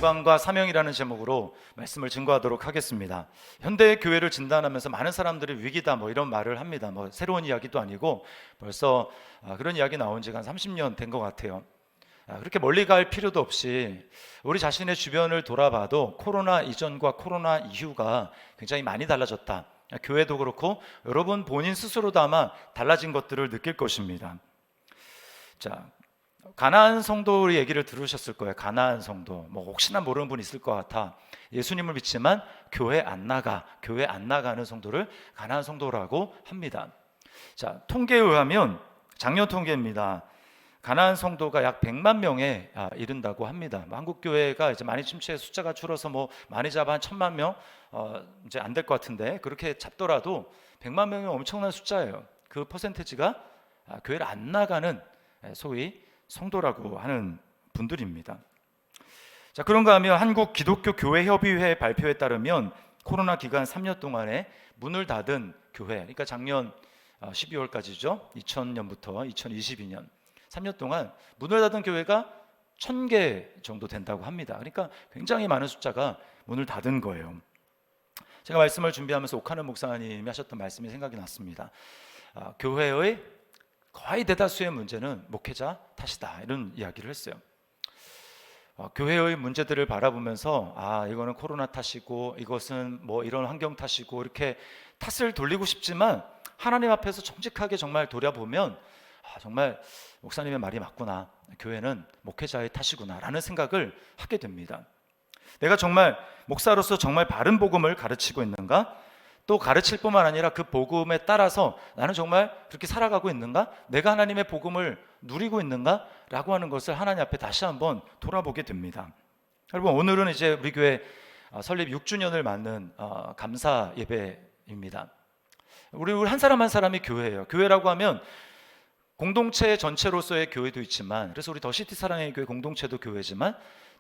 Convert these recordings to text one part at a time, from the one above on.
영광과 사명이라는 제목으로 말씀을 증거하도록 하겠습니다. 현대 교회를 진단하면서 많은 사람들이 위기다 뭐 이런 말을 합니다. 뭐 새로운 이야기도 아니고 벌써 그런 이야기 나온 지가 한 30년 된 것 같아요. 그렇게 멀리 갈 필요도 없이 우리 자신의 주변을 돌아봐도 코로나 이전과 코로나 이후가 굉장히 많이 달라졌다. 교회도 그렇고 여러분 본인 스스로도 아마 달라진 것들을 느낄 것입니다. 자, 가나안 성도 얘기를 들으셨을 거예요. 가나안 성도. 뭐 혹시나 모르는 분 있을 것 같아. 예수님을 믿지만 교회 안 나가는 성도를 가나안 성도라고 합니다. 자, 통계에 의하면 작년 통계입니다. 가나안 성도가 약 100만 명에 이른다고 합니다. 한국 교회가 이제 많이 침체해 숫자가 줄어서 뭐 많이 잡아 한 1000만 명 이제 안 될 것 같은데 그렇게 잡더라도 100만 명이 엄청난 숫자예요. 그 퍼센테이지가 교회를 안 나가는 소위 성도라고 하는 분들입니다. 자, 그런가 하면 한국 기독교 교회 협의회 발표에 따르면 코로나 기간 3년 동안에 문을 닫은 교회, 그러니까 작년 12월까지죠. 2000년부터 2022년 3년 동안 문을 닫은 교회가 1000개 정도 된다고 합니다. 그러니까 굉장히 많은 숫자가 문을 닫은 거예요. 제가 말씀을 준비하면서 옥하는 목사님이 하셨던 말씀이 생각이 났습니다. 교회의 거의 대다수의 문제는 목회자 탓이다 이런 이야기를 했어요. 교회의 문제들을 바라보면서 이거는 코로나 탓이고 이것은 뭐 이런 환경 탓이고 이렇게 탓을 돌리고 싶지만 하나님 앞에서 정직하게 정말 돌아보면 정말 목사님의 말이 맞구나, 교회는 목회자의 탓이구나 라는 생각을 하게 됩니다. 내가 정말 목사로서 정말 바른 복음을 가르치고 있는가? 또 가르칠 뿐만 아니라 그 복음에 따라서 나는 정말 그렇게 살아가고 있는가? 내가 하나님의 복음을 누리고 있는가? 라고 하는 것을 하나님 앞에 다시 한번 돌아보게 됩니다. 여러분, 오늘은 이제 우리 교회 설립 6주년을 맞는 감사 예배입니다. 우리 한 사람 한 사람이 교회예요. 교회라고 하면 공동체 전체로서의 교회도 있지만, 그래서 우리 더시티 사랑의 교회 공동체도 교회지만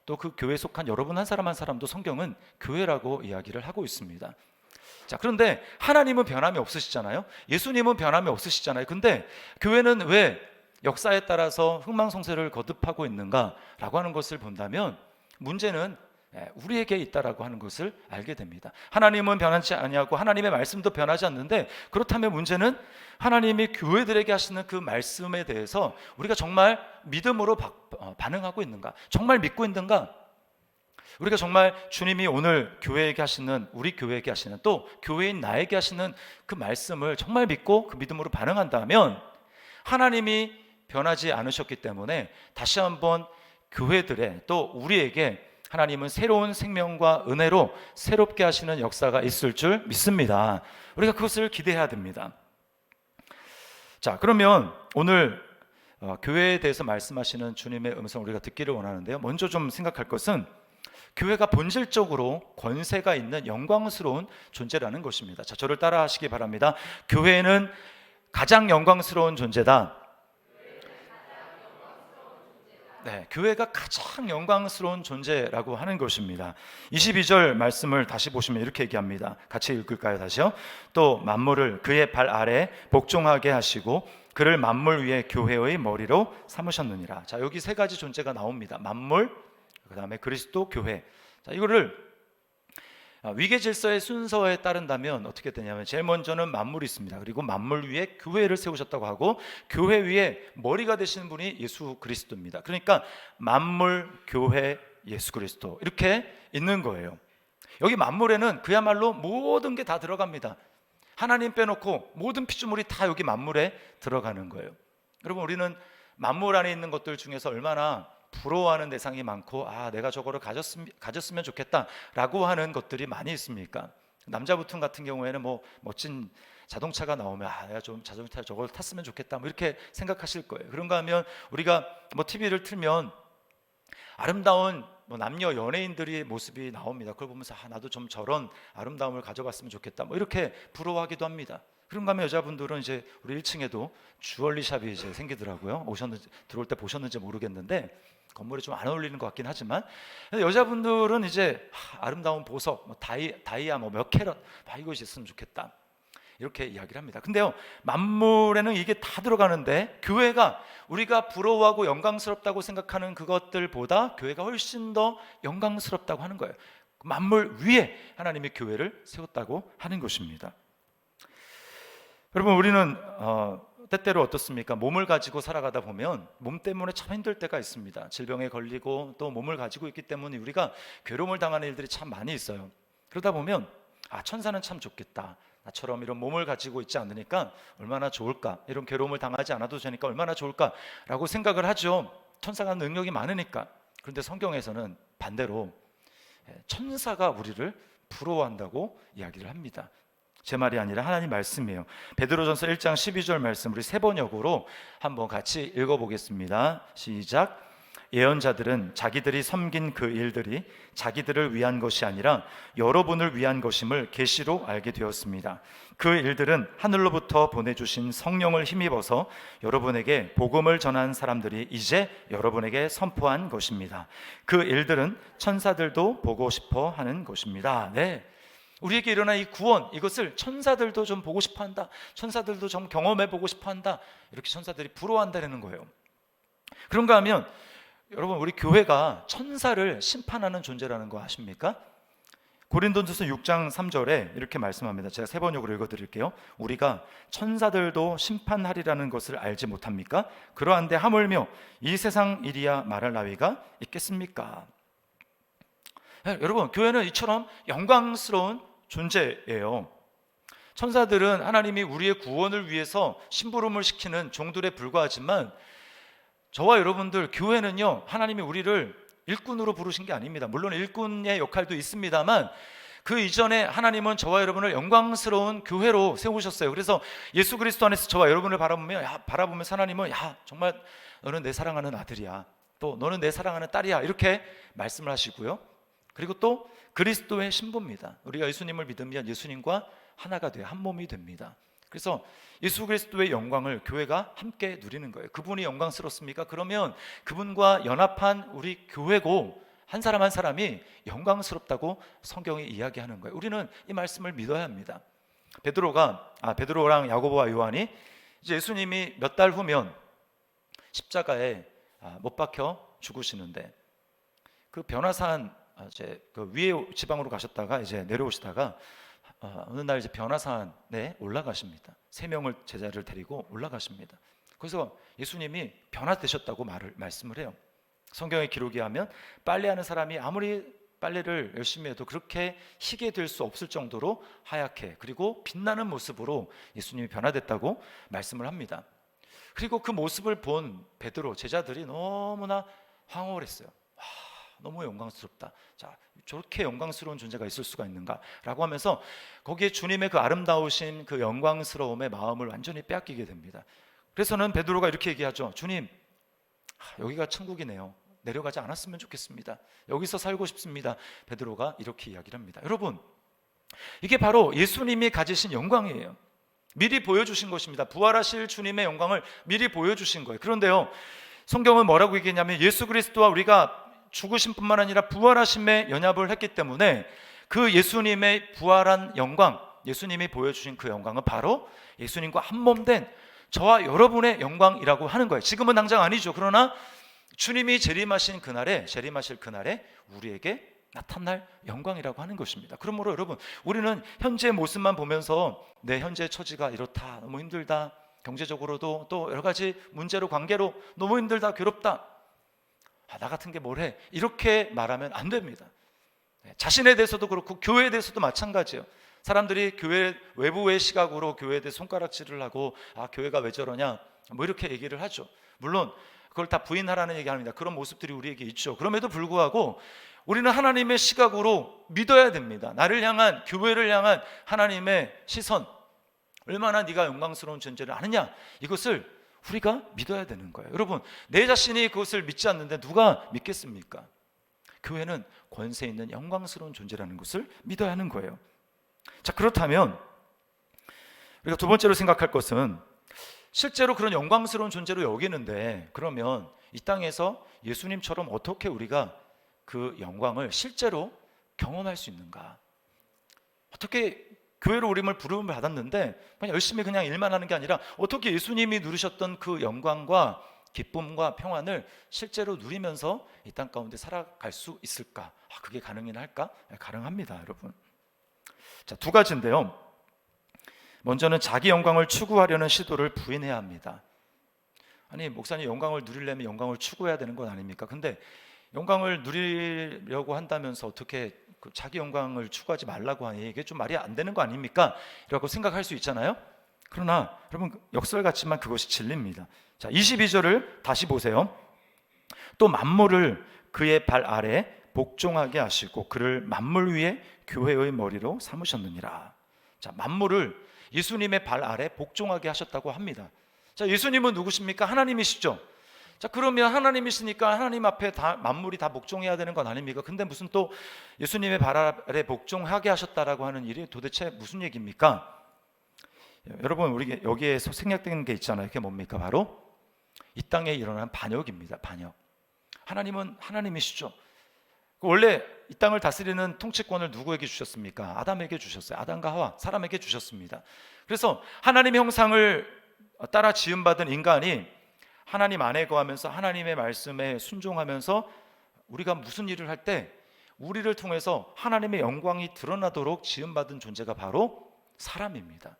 또 그 교회에 속한 여러분 한 사람 한 사람도 성경은 교회라고 이야기를 하고 있습니다. 자, 그런데 하나님은 변함이 없으시잖아요. 예수님은 변함이 없으시잖아요. 근데 교회는 왜 역사에 따라서 흥망성쇠를 거듭하고 있는가라고 하는 것을 본다면 문제는 우리에게 있다라고 하는 것을 알게 됩니다. 하나님은 변하지 아니하고 하나님의 말씀도 변하지 않는데, 그렇다면 문제는 하나님이 교회들에게 하시는 그 말씀에 대해서 우리가 정말 믿음으로 반응하고 있는가, 정말 믿고 있는가, 우리가 정말 주님이 오늘 교회에게 하시는, 우리 교회에게 하시는, 또 교회인 나에게 하시는 그 말씀을 정말 믿고 그 믿음으로 반응한다면 하나님이 변하지 않으셨기 때문에 다시 한번 교회들의, 또 우리에게 하나님은 새로운 생명과 은혜로 새롭게 하시는 역사가 있을 줄 믿습니다. 우리가 그것을 기대해야 됩니다. 자, 그러면 오늘 교회에 대해서 말씀하시는 주님의 음성을 우리가 듣기를 원하는데요. 먼저 좀 생각할 것은 교회가 본질적으로 권세가 있는 영광스러운 존재라는 것입니다. 자, 저를 따라 하시기 바랍니다. 교회는 가장 영광스러운 존재다. 네, 교회가 가장 영광스러운 존재라고 하는 것입니다. 22절 말씀을 다시 보시면 이렇게 얘기합니다. 같이 읽을까요? 다시요. 또 만물을 그의 발 아래 복종하게 하시고 그를 만물 위에 교회의 머리로 삼으셨느니라. 자, 여기 세 가지 존재가 나옵니다. 만물, 그 다음에 그리스도, 교회. 자, 이거를 위계 질서의 순서에 따른다면 어떻게 되냐면 제일 먼저는 만물이 있습니다. 그리고 만물 위에 교회를 세우셨다고 하고 교회 위에 머리가 되시는 분이 예수 그리스도입니다. 그러니까 만물, 교회, 예수 그리스도 이렇게 있는 거예요. 여기 만물에는 그야말로 모든 게 다 들어갑니다. 하나님 빼놓고 모든 피조물이 다 여기 만물에 들어가는 거예요. 여러분, 우리는 만물 안에 있는 것들 중에서 얼마나 부러워하는 대상이 많고 내가 저거를 가졌으면 좋겠다라고 하는 것들이 많이 있습니까? 남자부터 같은 경우에는 뭐 멋진 자동차가 나오면 내가 좀 자동차 저걸 탔으면 좋겠다 뭐 이렇게 생각하실 거예요. 그런가 하면 우리가 뭐 TV를 틀면 아름다운 남녀 연예인들의 모습이 나옵니다. 그걸 보면서 나도 좀 저런 아름다움을 가져갔으면 좋겠다 뭐 이렇게 부러워하기도 합니다. 그런가 하면 여자분들은 이제 우리 1층에도 주얼리 샵이 이제 생기더라고요. 들어올 때 보셨는지 모르겠는데 건물에 좀 안 어울리는 것 같긴 하지만 여자분들은 이제 아름다운 보석, 다이아 몇 캐럿 이것이 있으면 좋겠다. 이렇게 이야기를 합니다. 근데요, 만물에는 이게 다 들어가는데 교회가 우리가 부러워하고 영광스럽다고 생각하는 그것들보다 교회가 훨씬 더 영광스럽다고 하는 거예요. 만물 위에 하나님이 교회를 세웠다고 하는 것입니다. 여러분, 우리는 때때로 어떻습니까? 몸을 가지고 살아가다 보면 몸 때문에 참 힘들 때가 있습니다. 질병에 걸리고 또 몸을 가지고 있기 때문에 우리가 괴로움을 당하는 일들이 참 많이 있어요. 그러다 보면 천사는 참 좋겠다, 나처럼 이런 몸을 가지고 있지 않으니까 얼마나 좋을까, 이런 괴로움을 당하지 않아도 되니까 얼마나 좋을까라고 생각을 하죠. 천사가 능력이 많으니까. 그런데 성경에서는 반대로 천사가 우리를 부러워한다고 이야기를 합니다. 제 말이 아니라 하나님 말씀이에요. 베드로전서 1장 12절 말씀 우리 세 번역으로 한번 같이 읽어보겠습니다. 시작. 예언자들은 자기들이 섬긴 그 일들이 자기들을 위한 것이 아니라 여러분을 위한 것임을 계시로 알게 되었습니다. 그 일들은 하늘로부터 보내주신 성령을 힘입어서 여러분에게 복음을 전한 사람들이 이제 여러분에게 선포한 것입니다. 그 일들은 천사들도 보고 싶어 하는 것입니다. 네, 우리에게 일어난 이 구원, 이것을 천사들도 좀 보고 싶어 한다, 천사들도 좀 경험해 보고 싶어 한다, 이렇게 천사들이 부러워한다는 거예요. 그런가 하면 여러분, 우리 교회가 천사를 심판하는 존재라는 거 아십니까? 고린도전서 6장 3절에 이렇게 말씀합니다. 제가 세 번역으로 읽어드릴게요. 우리가 천사들도 심판하리라는 것을 알지 못합니까? 그러한데 하물며 이 세상 일이야 말할 나위가 있겠습니까? 여러분, 교회는 이처럼 영광스러운 존재예요. 천사들은 하나님이 우리의 구원을 위해서 심부름을 시키는 종들에 불과하지만 저와 여러분들, 교회는요, 하나님이 우리를 일꾼으로 부르신 게 아닙니다. 물론 일꾼의 역할도 있습니다만 그 이전에 하나님은 저와 여러분을 영광스러운 교회로 세우셨어요. 그래서 예수 그리스도 안에서 저와 여러분을 바라보면서 하나님은 정말 너는 내 사랑하는 아들이야, 또 너는 내 사랑하는 딸이야, 이렇게 말씀을 하시고요. 그리고 또 그리스도의 신부입니다. 우리가 예수님을 믿으면 예수님과 하나가 돼요. 한 몸이 됩니다. 그래서 예수 그리스도의 영광을 교회가 함께 누리는 거예요. 그분이 영광스럽습니까? 그러면 그분과 연합한 우리 교회고 한 사람 한 사람이 영광스럽다고 성경이 이야기하는 거예요. 우리는 이 말씀을 믿어야 합니다. 베드로랑 야고보와 요한이 이제 예수님이 몇 달 후면 십자가에 못 박혀 죽으시는데 그 변화산 그 위에 지방으로 가셨다가 이제 내려오시다가 어느 날 이제 변화산에 올라가십니다. 3명을 제자를 데리고 올라가십니다. 그래서 예수님이 변화되셨다고 말씀을 해요. 성경의 기록에 하면 빨래하는 사람이 아무리 빨래를 열심히 해도 그렇게 희게 될 수 없을 정도로 하얗게, 그리고 빛나는 모습으로 예수님이 변화됐다고 말씀을 합니다. 그리고 그 모습을 본 베드로 제자들이 너무나 황홀 했어요. 너무 영광스럽다. 저렇게 영광스러운 존재가 있을 수가 있는가라고 하면서 거기에 주님의 그 아름다우신 그 영광스러움의 마음을 완전히 빼앗기게 됩니다. 그래서는 베드로가 이렇게 얘기하죠. 주님, 여기가 천국이네요. 내려가지 않았으면 좋겠습니다. 여기서 살고 싶습니다. 베드로가 이렇게 이야기를 합니다. 여러분, 이게 바로 예수님이 가지신 영광이에요. 미리 보여주신 것입니다. 부활하실 주님의 영광을 미리 보여주신 거예요. 그런데요, 성경은 뭐라고 얘기했냐면 예수 그리스도와 우리가 죽으신 뿐만 아니라 부활하심에 연합을 했기 때문에 그 예수님의 부활한 영광, 예수님이 보여주신 그 영광은 바로 예수님과 한 몸 된 저와 여러분의 영광이라고 하는 거예요. 지금은 당장 아니죠. 그러나 주님이 재림하실 그날에 우리에게 나타날 영광이라고 하는 것입니다. 그러므로 여러분, 우리는 현재 모습만 보면서 내 현재 처지가 이렇다, 너무 힘들다, 경제적으로도 또 여러 가지 문제로, 관계로 너무 힘들다, 괴롭다, 나 같은 게 뭘 해, 이렇게 말하면 안 됩니다. 자신에 대해서도 그렇고 교회에 대해서도 마찬가지예요. 사람들이 교회 외부의 시각으로 교회에 대해 손가락질을 하고 교회가 왜 저러냐 뭐 이렇게 얘기를 하죠. 물론 그걸 다 부인하라는 얘기 아닙니다. 그런 모습들이 우리에게 있죠. 그럼에도 불구하고 우리는 하나님의 시각으로 믿어야 됩니다. 나를 향한, 교회를 향한 하나님의 시선, 얼마나 네가 영광스러운 존재를 아느냐, 이것을 우리가 믿어야 되는 거예요. 여러분, 내 자신이 그것을 믿지 않는데 누가 믿겠습니까? 교회는 권세 있는 영광스러운 존재라는 것을 믿어야 하는 거예요. 자, 그렇다면 우리가 두 번째로 생각할 것은 실제로 그런 영광스러운 존재로 여기는데, 그러면 이 땅에서 예수님처럼 어떻게 우리가 그 영광을 실제로 경험할 수 있는가? 어떻게 교회로 우림을 부름을 받았는데 그냥 열심히 그냥 일만 하는 게 아니라 어떻게 예수님이 누리셨던 그 영광과 기쁨과 평안을 실제로 누리면서 이 땅 가운데 살아갈 수 있을까? 그게 가능이나 할까? 가능합니다, 여러분. 자, 두 가지인데요. 먼저는 자기 영광을 추구하려는 시도를 부인해야 합니다. 아니, 목사님 영광을 누리려면 영광을 추구해야 되는 건 아닙니까? 근데 영광을 누리려고 한다면서 어떻게 자기 영광을 추구하지 말라고 하니 이게 좀 말이 안 되는 거 아닙니까? 라고 생각할 수 있잖아요. 그러나 여러분, 역설 같지만 그것이 진리입니다. 자, 22절을 다시 보세요. 또 만물을 그의 발 아래 복종하게 하시고 그를 만물 위에 교회의 머리로 삼으셨느니라. 자, 만물을 예수님의 발 아래 복종하게 하셨다고 합니다. 자, 예수님은 누구십니까? 하나님이시죠. 자, 그러면 하나님이시니까 하나님 앞에 다 만물이 다 복종해야 되는 건 아닙니까? 근데 무슨 또 예수님의 발 아래 복종하게 하셨다라고 하는 일이 도대체 무슨 얘기입니까? 여러분, 우리 여기에서 생략된 게 있잖아요. 그게 뭡니까? 바로 이 땅에 일어난 반역입니다. 반역. 하나님은 하나님이시죠. 원래 이 땅을 다스리는 통치권을 누구에게 주셨습니까? 아담에게 주셨어요. 아담과 하와, 사람에게 주셨습니다. 그래서 하나님의 형상을 따라 지음받은 인간이 하나님 안에 거하면서 하나님의 말씀에 순종하면서 우리가 무슨 일을 할 때 우리를 통해서 하나님의 영광이 드러나도록 지음받은 존재가 바로 사람입니다.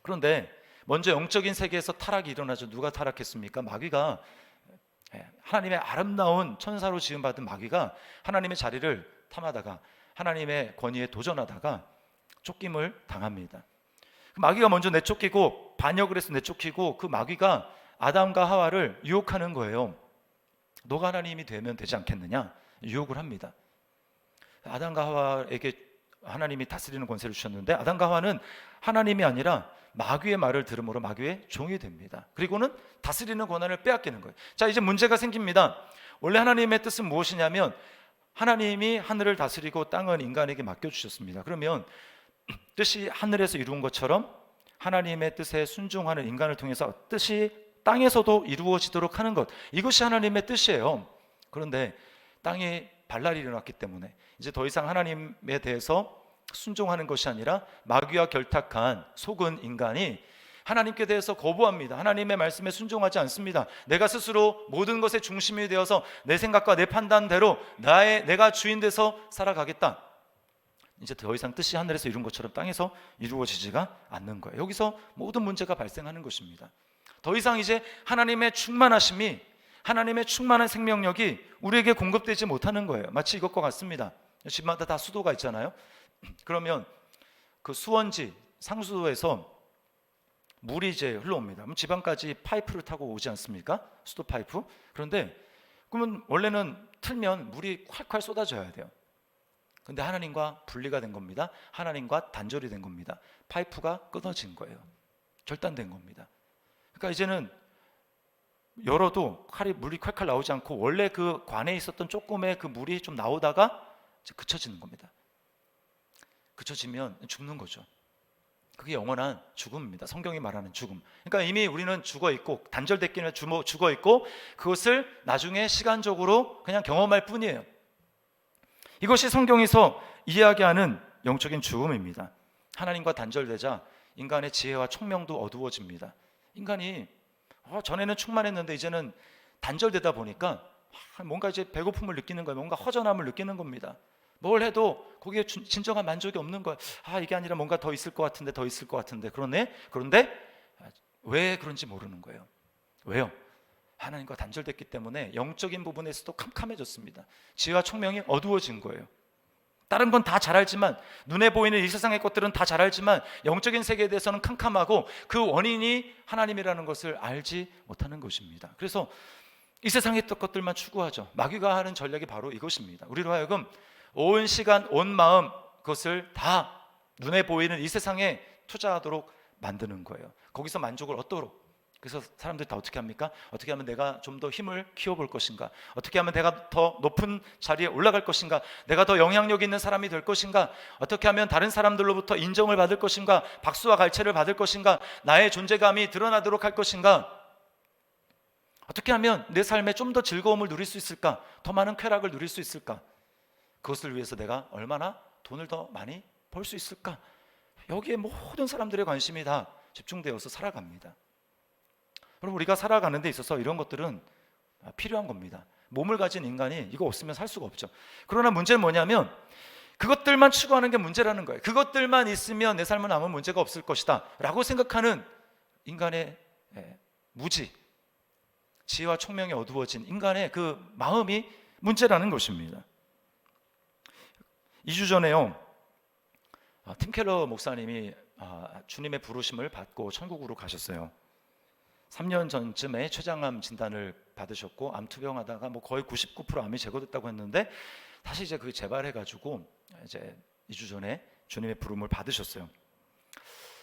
그런데 먼저 영적인 세계에서 타락이 일어나죠. 누가 타락했습니까? 마귀가, 하나님의 아름다운 천사로 지음받은 마귀가 하나님의 자리를 탐하다가 하나님의 권위에 도전하다가 쫓김을 당합니다. 마귀가 먼저 내쫓기고 반역을 해서 내쫓기고 그 마귀가 아담과 하와를 유혹하는 거예요. 너가 하나님이 되면 되지 않겠느냐? 유혹을 합니다. 아담과 하와에게 하나님이 다스리는 권세를 주셨는데 아담과 하와는 하나님이 아니라 마귀의 말을 들음으로 마귀의 종이 됩니다. 그리고는 다스리는 권한을 빼앗기는 거예요. 자, 이제 문제가 생깁니다. 원래 하나님의 뜻은 무엇이냐면 하나님이 하늘을 다스리고 땅은 인간에게 맡겨주셨습니다. 그러면 뜻이 하늘에서 이루은 것처럼 하나님의 뜻에 순종하는 인간을 통해서 뜻이 땅에서도 이루어지도록 하는 것, 이것이 하나님의 뜻이에요. 그런데 땅에 발랄이 일어났기 때문에 이제 더 이상 하나님에 대해서 순종하는 것이 아니라 마귀와 결탁한 속은 인간이 하나님께 대해서 거부합니다. 하나님의 말씀에 순종하지 않습니다. 내가 스스로 모든 것의 중심이 되어서 내 생각과 내 판단대로 내가 주인 돼서 살아가겠다. 이제 더 이상 뜻이 하늘에서 이룬 것처럼 땅에서 이루어지지가 않는 거예요. 여기서 모든 문제가 발생하는 것입니다. 더 이상 이제 하나님의 충만하심이, 하나님의 충만한 생명력이 우리에게 공급되지 못하는 거예요. 마치 이것과 같습니다. 집마다 다 수도가 있잖아요. 그러면 그 수원지, 상수도에서 물이 이제 흘러옵니다. 그럼 지방까지 파이프를 타고 오지 않습니까? 수도 파이프. 그런데 그러면 원래는 틀면 물이 콸콸 쏟아져야 돼요. 근데 하나님과 분리가 된 겁니다. 하나님과 단절이 된 겁니다. 파이프가 끊어진 거예요. 절단된 겁니다. 그러니까 이제는 열어도 물이 콸콸 나오지 않고 원래 그 관에 있었던 조금의 그 물이 좀 나오다가 이제 그쳐지는 겁니다. 그쳐지면 죽는 거죠. 그게 영원한 죽음입니다. 성경이 말하는 죽음. 그러니까 이미 우리는 죽어 있고 단절됐기는 죽어 있고 그것을 나중에 시간적으로 그냥 경험할 뿐이에요. 이것이 성경에서 이야기하는 영적인 죽음입니다. 하나님과 단절되자 인간의 지혜와 총명도 어두워집니다. 인간이 전에는 충만했는데 이제는 단절되다 보니까 뭔가 이제 배고픔을 느끼는 거예요. 뭔가 허전함을 느끼는 겁니다. 뭘 해도 거기에 진정한 만족이 없는 거예요. 이게 아니라 뭔가 더 있을 것 같은데 더 있을 것 같은데 그런데 왜 그런지 모르는 거예요. 왜요? 하나님과 단절됐기 때문에 영적인 부분에서도 캄캄해졌습니다. 지혜와 총명이 어두워진 거예요. 다른 건 다 잘 알지만, 눈에 보이는 이 세상의 것들은 다 잘 알지만 영적인 세계에 대해서는 캄캄하고 그 원인이 하나님이라는 것을 알지 못하는 것입니다. 그래서 이 세상의 것들만 추구하죠. 마귀가 하는 전략이 바로 이것입니다. 우리로 하여금 온 시간, 온 마음, 그것을 다 눈에 보이는 이 세상에 투자하도록 만드는 거예요. 거기서 만족을 얻도록. 그래서 사람들이 다 어떻게 합니까? 어떻게 하면 내가 좀 더 힘을 키워볼 것인가? 어떻게 하면 내가 더 높은 자리에 올라갈 것인가? 내가 더 영향력 있는 사람이 될 것인가? 어떻게 하면 다른 사람들로부터 인정을 받을 것인가? 박수와 갈채를 받을 것인가? 나의 존재감이 드러나도록 할 것인가? 어떻게 하면 내 삶에 좀 더 즐거움을 누릴 수 있을까? 더 많은 쾌락을 누릴 수 있을까? 그것을 위해서 내가 얼마나 돈을 더 많이 벌 수 있을까? 여기에 모든 사람들의 관심이 다 집중되어서 살아갑니다. 그럼 우리가 살아가는 데 있어서 이런 것들은 필요한 겁니다. 몸을 가진 인간이 이거 없으면 살 수가 없죠. 그러나 문제는 뭐냐면 그것들만 추구하는 게 문제라는 거예요. 그것들만 있으면 내 삶은 아무 문제가 없을 것이다 라고 생각하는 인간의 무지, 지혜와 총명이 어두워진 인간의 그 마음이 문제라는 것입니다. 2주 전에요, 팀 켈러 목사님이 주님의 부르심을 받고 천국으로 가셨어요. 3년 전쯤에 췌장암 진단을 받으셨고 암 투병하다가 거의 99% 암이 제거됐다고 했는데 다시 이제 그게 재발해가지고 이제 2주 전에 주님의 부름을 받으셨어요.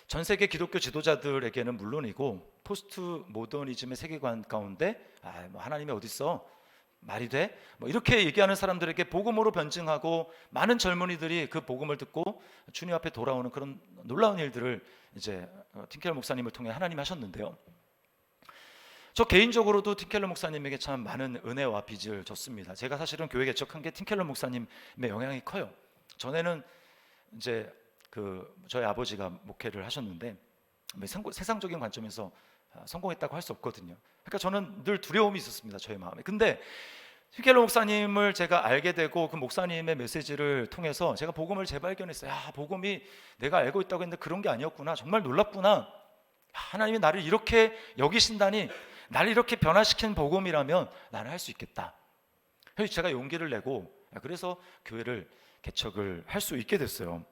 전 세계 기독교 지도자들에게는 물론이고 포스트 모더니즘의 세계관 가운데 하나님이 어디 있어? 말이 돼? 이렇게 얘기하는 사람들에게 복음으로 변증하고 많은 젊은이들이 그 복음을 듣고 주님 앞에 돌아오는 그런 놀라운 일들을 이제 팀 켈러 목사님을 통해 하나님이 하셨는데요. 저 개인적으로도 팀 켈러 목사님에게 참 많은 은혜와 빚을 졌습니다. 제가 사실은 교회 개척한 게 팀 켈러 목사님의 영향이 커요. 전에는 이제 저희 아버지가 목회를 하셨는데 세상적인 관점에서 성공했다고 할 수 없거든요. 그러니까 저는 늘 두려움이 있었습니다, 저의 마음에. 근데 팀 켈러 목사님을 제가 알게 되고 그 목사님의 메시지를 통해서 제가 복음을 재발견했어요. 복음이 내가 알고 있다고 했는데 그런 게 아니었구나. 정말 놀랍구나. 하나님이 나를 이렇게 여기신다니, 나를 이렇게 변화시킨 복음이라면 나는 할 수 있겠다. 그래서 제가 용기를 내고 그래서 교회를 개척을 할 수 있게 됐어요.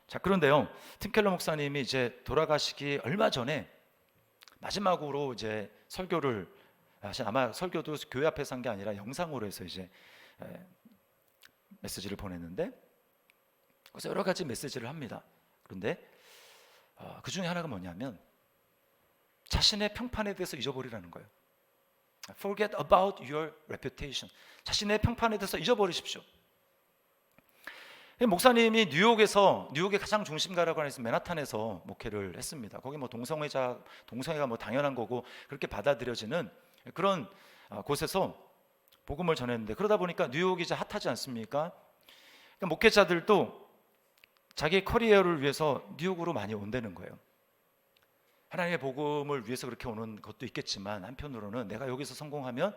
자, 그런데요, 팀 켈러 목사님이 이제 돌아가시기 얼마 전에 마지막으로 이제 설교를 아마 설교도 교회 앞에서 한 게 아니라 영상으로 해서 이제 메시지를 보냈는데 그래서 여러 가지 메시지를 합니다. 그런데 그 중에 하나가 뭐냐면 자신의 평판에 대해서 잊어버리라는 거예요. Forget about your reputation. 자신의 평판에 대해서 잊어버리십시오. 목사님이 뉴욕의 가장 중심가라고 하는 맨하탄에서 목회를 했습니다. 거기 동성애가 당연한 거고 그렇게 받아들여지는 그런 곳에서 복음을 전했는데 그러다 보니까 뉴욕이 이제 핫하지 않습니까? 그러니까 목회자들도 자기 커리어를 위해서 뉴욕으로 많이 온다는 거예요. 하나님의 복음을 위해서 그렇게 오는 것도 있겠지만 한편으로는 내가 여기서 성공하면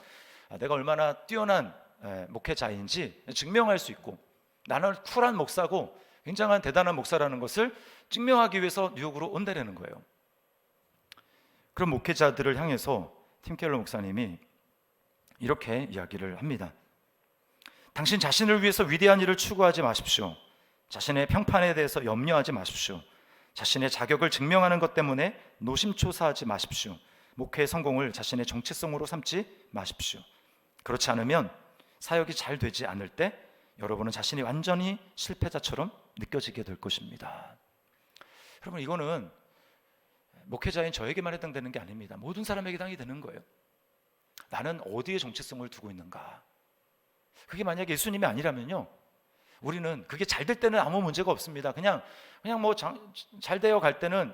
내가 얼마나 뛰어난 목회자인지 증명할 수 있고 나는 쿨한 목사고 굉장한 대단한 목사라는 것을 증명하기 위해서 뉴욕으로 온다는 거예요. 그런 목회자들을 향해서 팀 켈러 목사님이 이렇게 이야기를 합니다. 당신 자신을 위해서 위대한 일을 추구하지 마십시오. 자신의 평판에 대해서 염려하지 마십시오. 자신의 자격을 증명하는 것 때문에 노심초사하지 마십시오. 목회의 성공을 자신의 정체성으로 삼지 마십시오. 그렇지 않으면 사역이 잘 되지 않을 때 여러분은 자신이 완전히 실패자처럼 느껴지게 될 것입니다. 여러분, 이거는 목회자인 저에게만 해당되는 게 아닙니다. 모든 사람에게 해당이 되는 거예요. 나는 어디에 정체성을 두고 있는가? 그게 만약에 예수님이 아니라면요, 우리는 그게 잘 될 때는 아무 문제가 없습니다. 그냥 잘 되어 갈 때는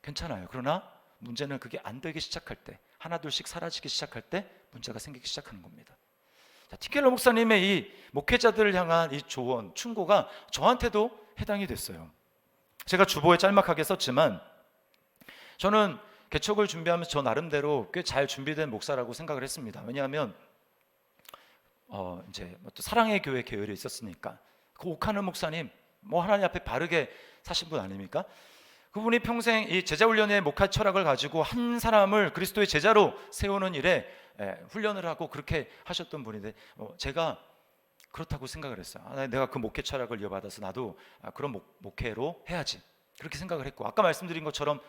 괜찮아요. 그러나 문제는 그게 안 되기 시작할 때, 하나둘씩 사라지기 시작할 때 문제가 생기기 시작하는 겁니다. 팀 켈러 목사님의 이 목회자들을 향한 이 조언, 충고가 저한테도 해당이 됐어요. 제가 주보에 짤막하게 썼지만 저는 개척을 준비하면서 저 나름대로 꽤 잘 준비된 목사라고 생각을 했습니다. 왜냐하면 이제 또 사랑의 교회 계열이 있었으니까 그 옥하는 목사님 하나님 앞에 바르게 사신 분 아닙니까? 그분이 평생 이 제자훈련의 목회 철학을 가지고 한 사람을 그리스도의 제자로 세우는 일에 훈련을 하고 그렇게 하셨던 분인데 제가 그렇다고 생각을 했어요. 내가 그 목회 철학을 이어받아서 나도 그런 목회로 해야지 그렇게 생각을 했고, 아까 말씀드린 것처럼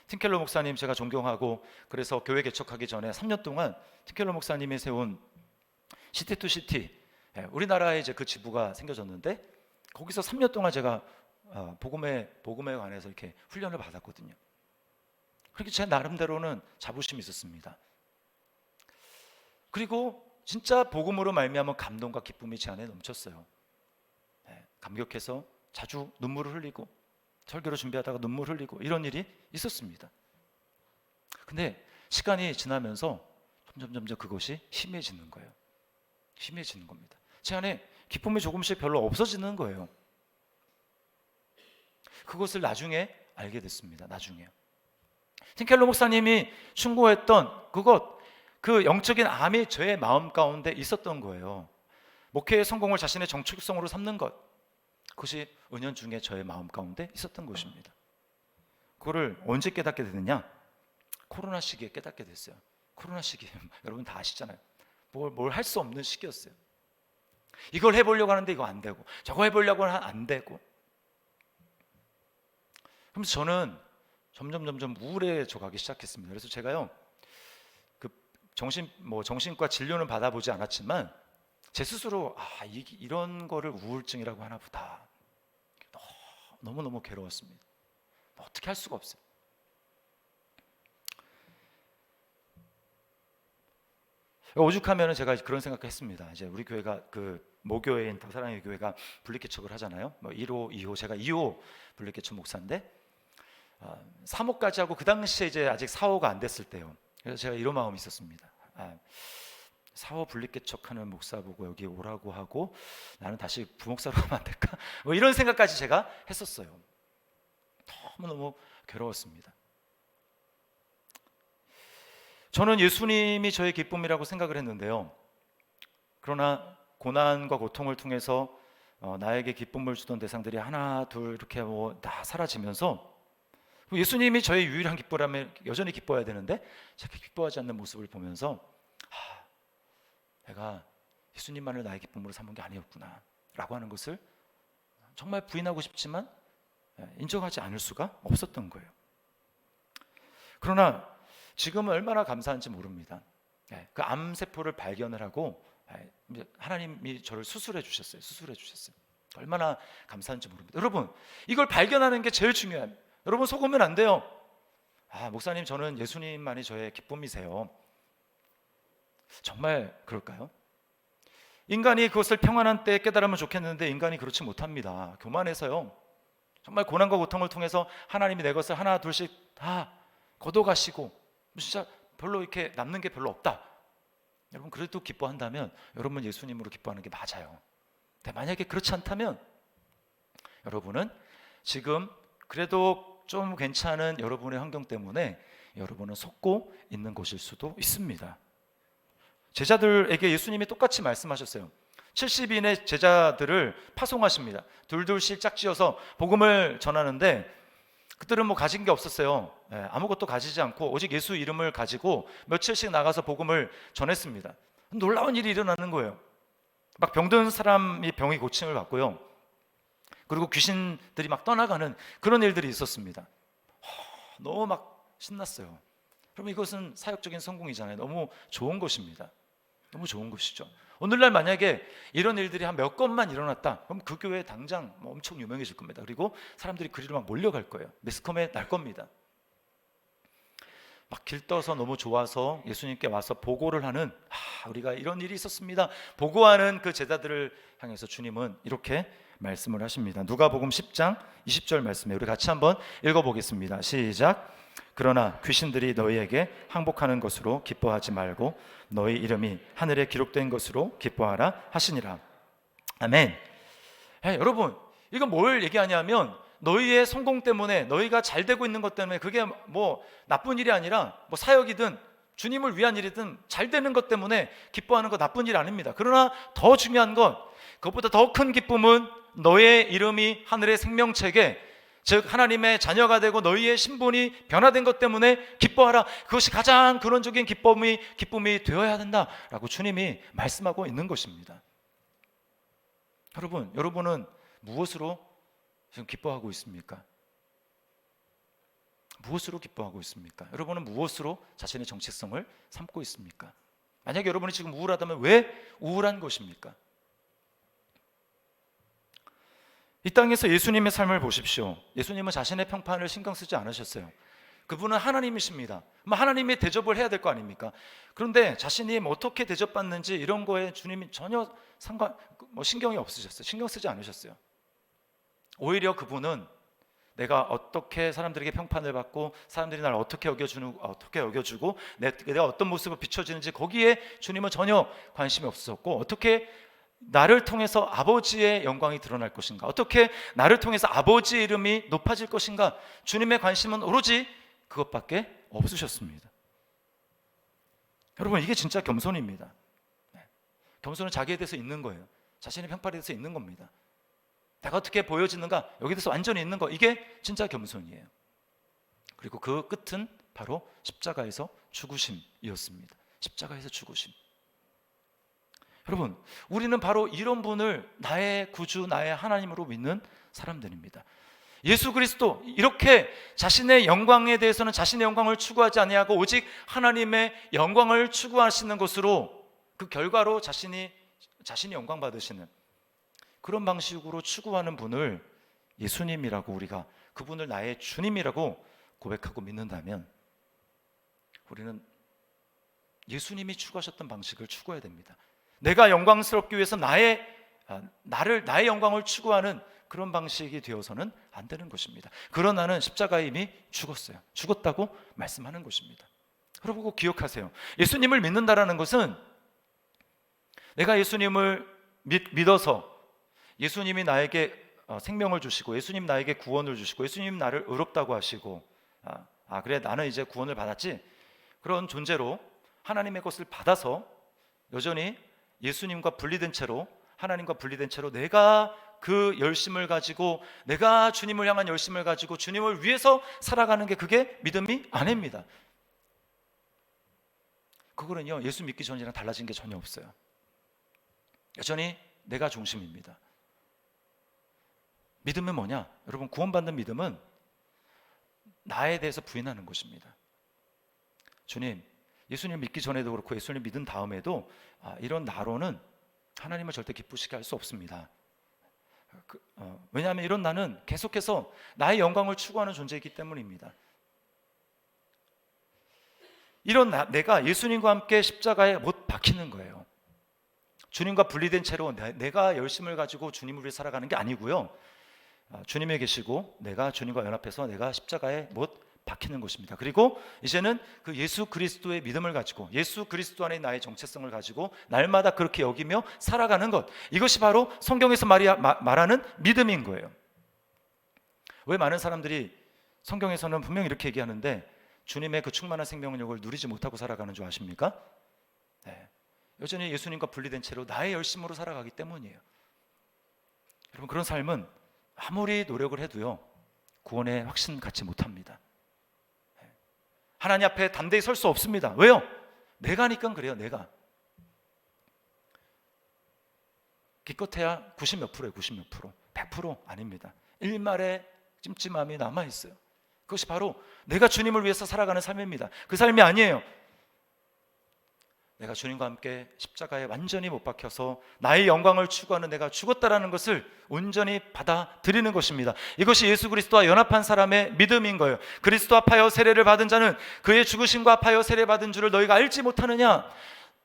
팀 켈러 목사님 제가 존경하고 그래서 교회 개척하기 전에 3년 동안 팀 켈러 목사님이 세운 시티 투 시티, 우리나라에 이제 그 지부가 생겨졌는데 거기서 3년 동안 제가 복음에 관해서 이렇게 훈련을 받았거든요. 그렇게 제 나름대로는 자부심이 있었습니다. 그리고 진짜 복음으로 말미암은 감동과 기쁨이 제 안에 넘쳤어요. 감격해서 자주 눈물을 흘리고 설교를 준비하다가 눈물 흘리고 이런 일이 있었습니다. 근데 시간이 지나면서 점점 그것이 심해지는 거예요. 심해지는 겁니다. 제 안에 기쁨이 조금씩 별로 없어지는 거예요. 그것을 나중에 알게 됐습니다. 나중에 팀켈러 목사님이 충고했던 그 영적인 암이 저의 마음 가운데 있었던 거예요. 목회의 성공을 자신의 정체성으로 삼는 것, 그것이 은연중에 저의 마음 가운데 있었던 것입니다. 그거를 언제 깨닫게 되느냐? 코로나 시기에 깨닫게 됐어요. 코로나 시기 여러분 다 아시잖아요. 뭘 할 수 없는 시기였어요. 이걸 해보려고 하는데 이거 안 되고, 저거 해보려고 하는데 안 되고. 그러면서 저는 점점 우울해져 가기 시작했습니다. 그래서 제가요, 그 정신과 진료는 받아보지 않았지만 제 스스로 이런 거를 우울증이라고 하나 보다. 너무너무 괴로웠습니다. 어떻게 할 수가 없어요. 오죽하면은 제가 그런 생각을 했습니다. 이제 우리 교회가 그 모교회인 더 사랑의 교회가 분리개척을 하잖아요. 1호, 2호, 제가 2호 분리개척 목사인데 3호까지 하고 그 당시에 이제 아직 4호가 안 됐을 때요. 그래서 제가 이런 마음이 있었습니다. 4호 분리개척하는 목사 보고 여기 오라고 하고 나는 다시 부목사로 하면 안 될까? 이런 생각까지 제가 했었어요. 너무너무 괴로웠습니다. 저는 예수님이 저의 기쁨이라고 생각을 했는데요. 그러나 고난과 고통을 통해서 나에게 기쁨을 주던 대상들이 하나 둘 이렇게 다 사라지면서 예수님이 저의 유일한 기쁨이라면 여전히 기뻐야 되는데 제가 기뻐하지 않는 모습을 보면서 내가 예수님만을 나의 기쁨으로 삼은 게 아니었구나 라고 하는 것을 정말 부인하고 싶지만 인정하지 않을 수가 없었던 거예요. 그러나 지금은 얼마나 감사한지 모릅니다. 그 암세포를 발견을 하고 하나님이 저를 수술해 주셨어요. 얼마나 감사한지 모릅니다. 여러분, 이걸 발견하는 게 제일 중요합니다. 여러분, 속으면 안 돼요. 목사님, 저는 예수님만이 저의 기쁨이세요. 정말 그럴까요? 인간이 그것을 평안한 때에 깨달으면 좋겠는데 인간이 그렇지 못합니다. 교만해서요. 정말 고난과 고통을 통해서 하나님이 내 것을 하나 둘씩 다 걷어가시고 진짜 별로 이렇게 남는 게 별로 없다. 여러분, 그래도 기뻐한다면 여러분 예수님으로 기뻐하는 게 맞아요. 근데 만약에 그렇지 않다면 여러분은 지금 그래도 좀 괜찮은 여러분의 환경 때문에 여러분은 속고 있는 것일 수도 있습니다. 제자들에게 예수님이 똑같이 말씀하셨어요. 70인의 제자들을 파송하십니다. 둘둘씩 짝지어서 복음을 전하는데 그들은 가진 게 없었어요. 아무것도 가지지 않고 오직 예수 이름을 가지고 며칠씩 나가서 복음을 전했습니다. 놀라운 일이 일어나는 거예요. 막 병든 사람이 병이 고침을 받고요. 그리고 귀신들이 막 떠나가는 그런 일들이 있었습니다. 너무 막 신났어요. 그럼 이것은 사역적인 성공이잖아요. 너무 좋은 것입니다. 너무 좋은 것이죠. 오늘날 만약에 이런 일들이 한 몇 건만 일어났다, 그럼 그 교회 당장 엄청 유명해질 겁니다. 그리고 사람들이 그리로 막 몰려갈 거예요. 매스컴에 날 겁니다. 막 길떠서 너무 좋아서 예수님께 와서 보고를 하는 우리가 이런 일이 있었습니다. 보고하는 그 제자들을 향해서 주님은 이렇게 말씀을 하십니다. 누가복음 10장 20절 말씀에 우리 같이 한번 읽어보겠습니다. 시작. 그러나 귀신들이 너희에게 항복하는 것으로 기뻐하지 말고 너희 이름이 하늘에 기록된 것으로 기뻐하라 하시니라. 아멘. 여러분, 이건 뭘 얘기하냐면 너희의 성공 때문에, 너희가 잘 되고 있는 것 때문에, 그게 나쁜 일이 아니라 사역이든 주님을 위한 일이든 잘 되는 것 때문에 기뻐하는 거 나쁜 일 아닙니다. 그러나 더 중요한 것, 그것보다 더 큰 기쁨은 너의 이름이 하늘의 생명책에, 즉 하나님의 자녀가 되고 너희의 신분이 변화된 것 때문에 기뻐하라. 그것이 가장 근원적인 기쁨이 되어야 된다라고 주님이 말씀하고 있는 것입니다. 여러분은 무엇으로 지금 기뻐하고 있습니까? 무엇으로 기뻐하고 있습니까? 여러분은 무엇으로 자신의 정체성을 삼고 있습니까? 만약에 여러분이 지금 우울하다면 왜 우울한 것입니까? 이 땅에서 예수님의 삶을 보십시오. 예수님은 자신의 평판을 신경 쓰지 않으셨어요. 그분은 하나님이십니다. 하나님이 대접을 해야 될 거 아닙니까? 그런데 자신이 어떻게 대접받는지 이런 거에 주님이 전혀 신경이 없으셨어요. 신경 쓰지 않으셨어요. 오히려 그분은 내가 어떻게 사람들에게 평판을 받고 사람들이 나를 어떻게 여겨주고 내가 어떤 모습으로 비춰지는지 거기에 주님은 전혀 관심이 없었고, 어떻게 나를 통해서 아버지의 영광이 드러날 것인가? 어떻게 나를 통해서 아버지의 이름이 높아질 것인가? 주님의 관심은 오로지 그것밖에 없으셨습니다. 여러분, 이게 진짜 겸손입니다. 겸손은 자기에 대해서 있는 거예요. 자신의 평판에 대해서 있는 겁니다. 내가 어떻게 보여지는가? 여기에 대해서 완전히 있는 거. 이게 진짜 겸손이에요. 그리고 그 끝은 바로 십자가에서 죽으심이었습니다. 십자가에서 죽으심. 여러분, 우리는 바로 이런 분을 나의 구주, 나의 하나님으로 믿는 사람들입니다. 예수 그리스도, 이렇게 자신의 영광에 대해서는 자신의 영광을 추구하지 아니하고 오직 하나님의 영광을 추구하시는 것으로, 그 결과로 자신이 영광 받으시는 그런 방식으로 추구하는 분을 예수님이라고, 우리가 그분을 나의 주님이라고 고백하고 믿는다면 우리는 예수님이 추구하셨던 방식을 추구해야 됩니다. 내가 영광스럽기 위해서 나의 영광을 추구하는 그런 방식이 되어서는 안 되는 것입니다. 그런 나는 십자가에 이미 죽었어요. 죽었다고 말씀하는 것입니다. 여러분, 꼭 기억하세요. 예수님을 믿는다라는 것은 내가 예수님을 믿어서 예수님이 나에게 생명을 주시고, 예수님 나에게 구원을 주시고, 예수님 나를 의롭다고 하시고, 그래, 나는 이제 구원을 받았지, 그런 존재로 하나님의 것을 받아서 여전히 예수님과 분리된 채로, 하나님과 분리된 채로 내가 그 열심을 가지고, 내가 주님을 향한 열심을 가지고 주님을 위해서 살아가는 게, 그게 믿음이 아닙니다. 그거는요, 예수 믿기 전이랑 달라진 게 전혀 없어요. 여전히 내가 중심입니다. 믿음은 뭐냐? 여러분, 구원받는 믿음은 나에 대해서 부인하는 것입니다. 주님, 예수님 믿기 전에도 그렇고 예수님 믿은 다음에도 이런 나로는 하나님을 절대 기쁘시게 할 수 없습니다. 왜냐하면 이런 나는 계속해서 나의 영광을 추구하는 존재이기 때문입니다. 이런 내가 예수님과 함께 십자가에 못 박히는 거예요. 주님과 분리된 채로 내가 열심을 가지고 주님을 위해 살아가는 게 아니고요, 주님에 계시고 내가 주님과 연합해서 내가 십자가에 못 박히는 것입니다. 그리고 이제는 그 예수 그리스도의 믿음을 가지고, 예수 그리스도 안에 나의 정체성을 가지고 날마다 그렇게 여기며 살아가는 것, 이것이 바로 성경에서 말하는 믿음인 거예요. 왜 많은 사람들이 성경에서는 분명히 이렇게 얘기하는데 주님의 그 충만한 생명력을 누리지 못하고 살아가는 줄 아십니까? 네. 여전히 예수님과 분리된 채로 나의 열심으로 살아가기 때문이에요. 여러분, 그런 삶은 아무리 노력을 해도요, 구원의 확신 갖지 못합니다. 하나님 앞에 담대히 설 수 없습니다. 왜요? 내가니까 그래요. 내가 기껏해야 90 몇 프로예요. 90 몇 프로, 100% 아닙니다. 일말의 찜찜함이 남아있어요. 그것이 바로 내가 주님을 위해서 살아가는 삶입니다. 그 삶이 아니에요. 내가 주님과 함께 십자가에 완전히 못 박혀서 나의 영광을 추구하는 내가 죽었다라는 것을 온전히 받아들이는 것입니다. 이것이 예수 그리스도와 연합한 사람의 믿음인 거예요. 그리스도 합하여 세례를 받은 자는 그의 죽으심과 합하여 세례받은 줄을 너희가 알지 못하느냐?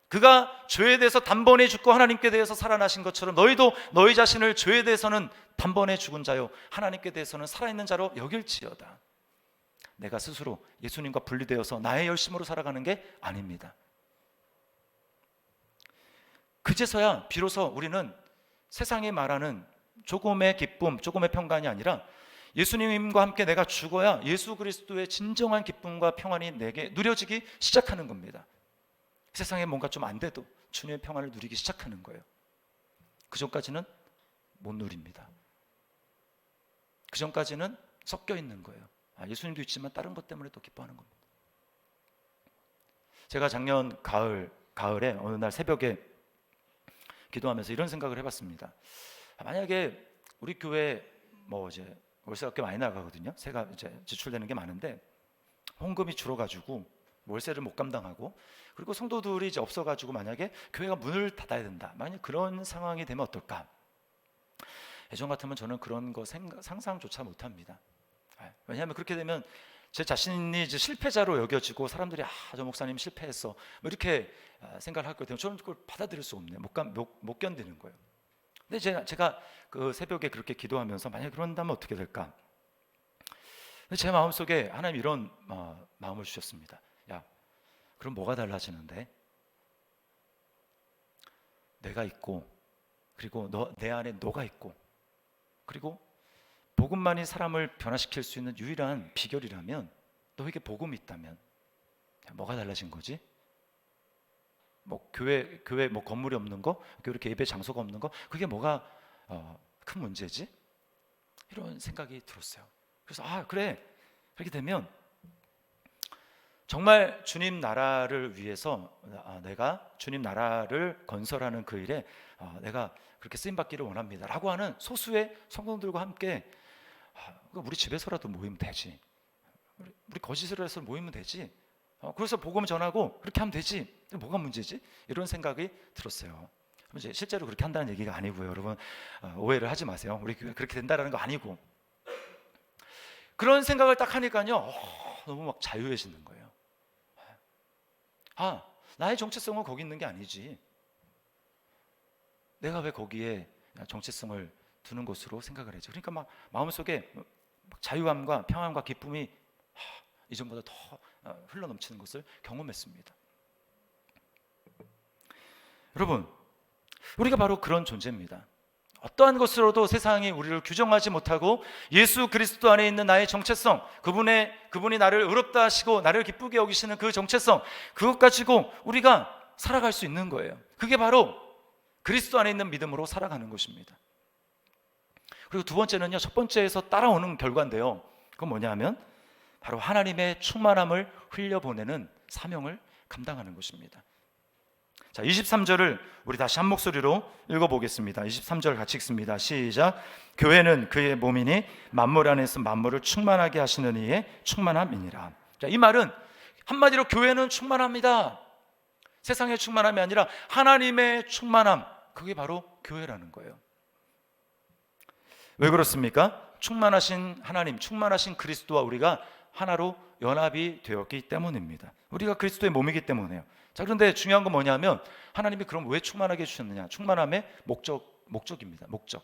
그가 죄에 대해서 단번에 죽고 하나님께 대해서 살아나신 것처럼 너희도 너희 자신을 죄에 대해서는 단번에 죽은 자요, 하나님께 대해서는 살아있는 자로 여길지어다. 내가 스스로 예수님과 분리되어서 나의 열심으로 살아가는 게 아닙니다. 그제서야 비로소 우리는 세상이 말하는 조금의 기쁨, 조금의 평강이 아니라 예수님과 함께 내가 죽어야 예수 그리스도의 진정한 기쁨과 평안이 내게 누려지기 시작하는 겁니다. 세상에 뭔가 좀 안 돼도 주님의 평안을 누리기 시작하는 거예요. 그 전까지는 못 누립니다. 그 전까지는 섞여 있는 거예요. 예수님도 있지만 다른 것 때문에 또 기뻐하는 겁니다. 제가 작년 가을에 어느 날 새벽에 기도하면서 이런 생각을 해봤습니다. 만약에 우리 교회 이제 월세가 꽤 많이 나가거든요. 새가 이제 지출되는 게 많은데 헌금이 줄어가지고 월세를 못 감당하고, 그리고 성도들이 이제 없어가지고 만약에 교회가 문을 닫아야 된다, 만약 그런 상황이 되면 어떨까? 예전 같으면 저는 그런 거 상상조차 못합니다. 왜냐하면 그렇게 되면 제 자신이 이제 실패자로 여겨지고 사람들이 저 목사님 실패했어 이렇게 생각을 할 거예요. 저는 그걸 받아들일 수 없네요. 못 견디는 거예요. 근데 제가 그 새벽에 그렇게 기도하면서 만약에 그런다면 어떻게 될까? 근데 제 마음속에 하나님 이런 마음을 주셨습니다. 야, 그럼 뭐가 달라지는데? 내가 있고 그리고 내 안에 너가 있고, 그리고 복음만이 사람을 변화시킬 수 있는 유일한 비결이라면, 너에게 복음이 있다면 뭐가 달라진 거지? 뭐 교회 뭐 건물이 없는 거, 이렇게 예배 장소가 없는 거, 그게 뭐가 큰 문제지? 이런 생각이 들었어요. 그래서 그래, 그렇게 되면 정말 주님 나라를 위해서 내가 주님 나라를 건설하는 그 일에 내가 그렇게 쓰임받기를 원합니다 라고 하는 소수의 성도들과 함께 우리 집에서라도 모이면 되지, 우리 거실에서 모이면 되지, 그래서 복음 전하고 그렇게 하면 되지, 뭐가 문제지? 이런 생각이 들었어요. 이제 실제로 그렇게 한다는 얘기가 아니고요, 여러분 오해를 하지 마세요. 우리 그렇게 된다는 거 아니고, 그런 생각을 딱 하니까요 너무 막 자유해지는 거예요. 나의 정체성은 거기 있는 게 아니지, 내가 왜 거기에 정체성을 두는 것으로 생각을 했죠. 그러니까 막 마음속에 막 자유함과 평안과 기쁨이 이전보다 더 흘러넘치는 것을 경험했습니다. 여러분, 우리가 바로 그런 존재입니다. 어떠한 것으로도 세상이 우리를 규정하지 못하고 예수 그리스도 안에 있는 나의 정체성, 그분이 나를 의롭다 하시고 나를 기쁘게 여기시는 그 정체성, 그것 가지고 우리가 살아갈 수 있는 거예요. 그게 바로 그리스도 안에 있는 믿음으로 살아가는 것입니다. 그리고 두 번째는요, 첫 번째에서 따라오는 결과인데요, 그건 뭐냐 하면 바로 하나님의 충만함을 흘려보내는 사명을 감당하는 것입니다. 자, 23절을 우리 다시 한 목소리로 읽어보겠습니다. 23절 같이 읽습니다. 시작. 교회는 그의 몸이니 만물 안에서 만물을 충만하게 하시는 이의 충만함이니라. 자, 이 말은 한마디로 교회는 충만합니다. 세상의 충만함이 아니라 하나님의 충만함, 그게 바로 교회라는 거예요. 왜 그렇습니까? 충만하신 하나님, 충만하신 그리스도와 우리가 하나로 연합이 되었기 때문입니다. 우리가 그리스도의 몸이기 때문에요. 자, 그런데 중요한 건 뭐냐면 하나님이 그럼 왜 충만하게 해주셨느냐? 충만함의 목적입니다. 목적.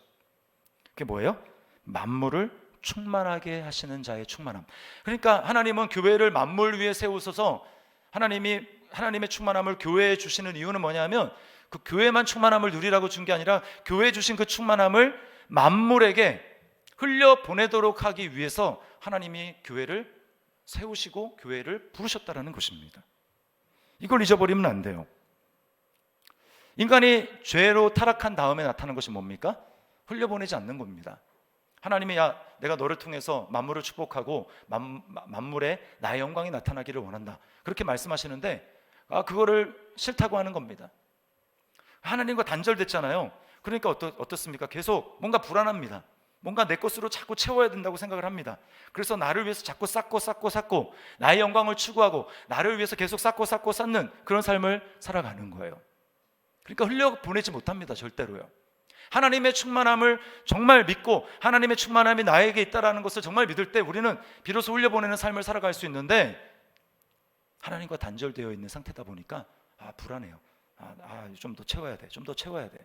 그게 뭐예요? 만물을 충만하게 하시는 자의 충만함. 그러니까 하나님은 교회를 만물 위에 세우셔서 하나님의 충만함을 교회에 주시는 이유는 뭐냐면 그 교회만 충만함을 누리라고 준 게 아니라 교회에 주신 그 충만함을 만물에게 흘려보내도록 하기 위해서 하나님이 교회를 세우시고 교회를 부르셨다라는 것입니다. 이걸 잊어버리면 안 돼요. 인간이 죄로 타락한 다음에 나타나는 것이 뭡니까? 흘려보내지 않는 겁니다. 하나님이 내가 너를 통해서 만물을 축복하고 만물에 나의 영광이 나타나기를 원한다, 그렇게 말씀하시는데 그거를 싫다고 하는 겁니다. 하나님과 단절됐잖아요. 그러니까 어떻습니까? 계속 뭔가 불안합니다. 뭔가 내 것으로 자꾸 채워야 된다고 생각을 합니다. 그래서 나를 위해서 자꾸 쌓고 나의 영광을 추구하고 나를 위해서 계속 쌓고 쌓는 그런 삶을 살아가는 거예요. 그러니까 흘려보내지 못합니다, 절대로요. 하나님의 충만함을 정말 믿고 하나님의 충만함이 나에게 있다는 것을 정말 믿을 때 우리는 비로소 흘려보내는 삶을 살아갈 수 있는데, 하나님과 단절되어 있는 상태다 보니까 불안해요. 좀 더 채워야 돼, 좀 더 채워야 돼.